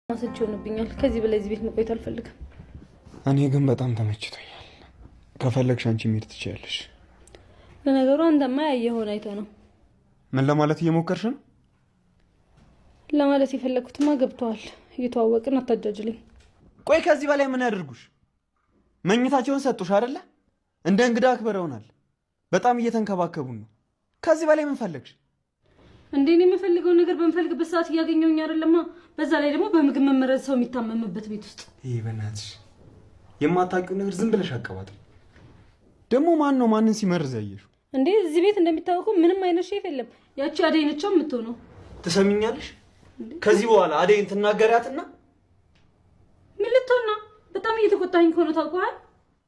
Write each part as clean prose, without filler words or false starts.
ማሰች ሆነብኛል። ከዚህ በላይ እዚህ ቤት መቆየት አልፈልግም። እኔ ግን በጣም ተመችቶኛል። ከፈለግሽ አንቺ መሄድ ትችያለሽ። ለነገሩ አንተማ ያየኸውን አይተህ ነው። ምን ለማለት እየሞከርሽ ነው? ለማለት የፈለኩትማ ገብቶሃል። እየተዋወቅን አታጃጅልኝ። ቆይ ከዚህ በላይ ምን ያደርጉሽ? መኝታቸውን ሰጡሽ አይደለ? እንደ እንግዳ አክብረውናል። በጣም እየተንከባከቡን ነው። ከዚህ በላይ ምን ፈለግሽ? እንዴ እኔ የምፈልገውን ነገር በምፈልግበት ሰዓት እያገኘሁኝ አይደለማ። በዛ ላይ ደግሞ በምግብ መመረዝ ሰው የሚታመምበት ቤት ውስጥ ይሄ በእናትሽ የማታውቂው ነገር ዝም ብለሽ አቀባጥሪ። ደግሞ ማን ነው ማንን ሲመርዝ ያየሽው? እንዴ እዚህ ቤት እንደሚታወቀው ምንም አይነት ሼፍ የለም። ያቺ አደይ ነች የምትሆነው። ትሰሚኛለሽ? ከዚህ በኋላ አደይን ትናገሪያትና ምን ልትሆን ነው? በጣም እየተቆጣኝ ከሆነ ታውቀዋል።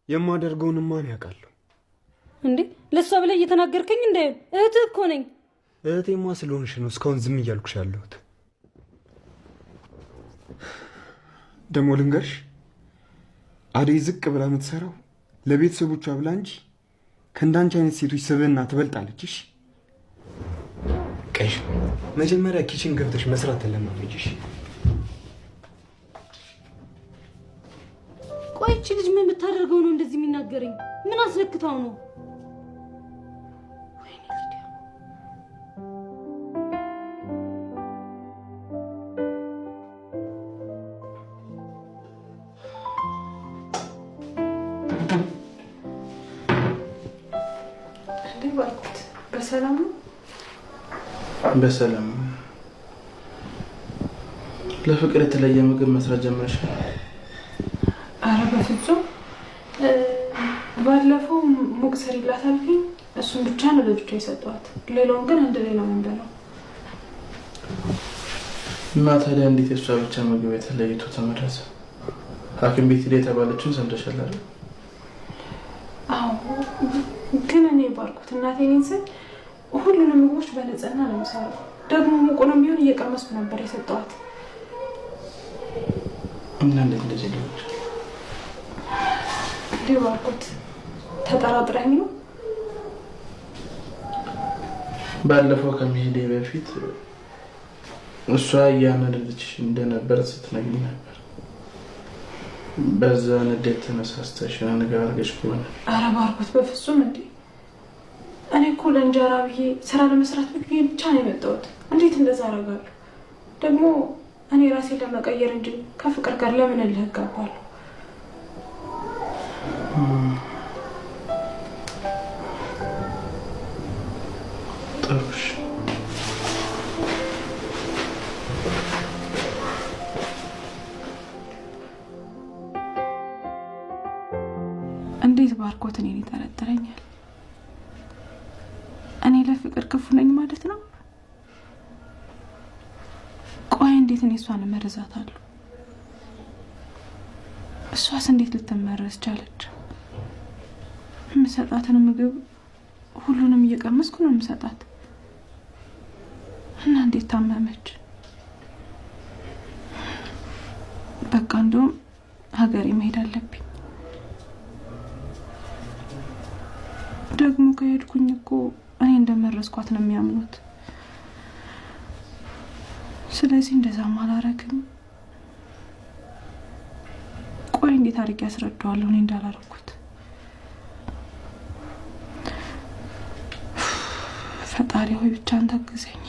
የማደርገውን ማን ያውቃል? እንዴ ለሷ ብለህ እየተናገርከኝ እንዳይሆን እህትህ እኮ ነኝ። እህቴማ ስለሆንሽ ነው እስካሁን ዝም እያልኩሽ ያለሁት። ደግሞ ልንገርሽ፣ አደይ ዝቅ ብላ የምትሰራው ለቤተሰቦቿ ብላ እንጂ ከእንዳንቺ አይነት ሴቶች ስብዕና ትበልጣለች። እሺ ቀይሽ መጀመሪያ ኪችን ገብተሽ መስራት ተለማመጂሽ። ቆይ እቺ ልጅ ምን ብታደርገው ነው እንደዚህ የሚናገረኝ? ምን አስለክታው ነው? በሰላም ነው? በሰላም። ለፍቅር የተለየ ምግብ መስራት ጀመርሻል? አረ በፍጹም። ባለፈው ሙቅ ሰሪላት አልኩኝ። እሱን ብቻ ነው ለብቻ የሰጠኋት። ሌላውን ግን አንድ ላይ ነው የምንበላው። እና ታዲያ እንዴት የእሷ ብቻ ምግብ የተለይቶ ተመረዘ? ሐኪም ቤት ሄዳ የተባለችን ሰምተሻል አይደል? አዎ፣ ግን እኔ ባልኩት እናቴ እኔን ስል ሁሉንም ምግቦች በንጽህና ነው የምሰራው። ደግሞ ሙቁንም ቢሆን እየቀመስኩ ነበር የሰጠኋት። እና እንዴት እንደዚህ ልሆንሽ? እንዴ ባልኩት ተጠራጥረኝ ነው? ባለፈው ከመሄዴ በፊት እሷ እያናደደችሽ እንደነበር ስትነግሪኝ ነበር። በዛ ንዴት ተነሳስተሽ ነገር አድርገሽ ከሆነ? ኧረ ባልኩት በፍጹም። እንዴ እኔ እኮ ለእንጀራ ብዬ ስራ ለመስራት ብዬ ብቻ ነው የመጣሁት። እንዴት እንደዛ አደርጋለሁ? ደግሞ እኔ ራሴን ለመቀየር እንጂ ከፍቅር ጋር ለምን እልህ እጋባለሁ? ጥሩሽ። እንዴት ባርኮት እኔን ይጠረጥረኛል? እኔ ለፍቅር ክፉ ነኝ ማለት ነው? ቆይ እንዴት እኔ እሷን እመርዛታለሁ? እሷስ እንዴት ልትመረዝ ቻለች? የምሰጣትን ምግብ ሁሉንም እየቀመስኩ ነው የምሰጣት። እና እንዴት ታመመች? በቃ እንደውም ሀገሬ መሄድ አለብኝ። ደግሞ ከሄድኩኝ እኮ እኔ እንደመረዝኳት ነው የሚያምኑት። ስለዚህ እንደዛም አላረግም። ቆይ እንዴት አድርጌ ያስረዳዋለሁ እኔ እንዳላረኩት? ፈጣሪ ሆይ ብቻ አንተ አግዘኝ።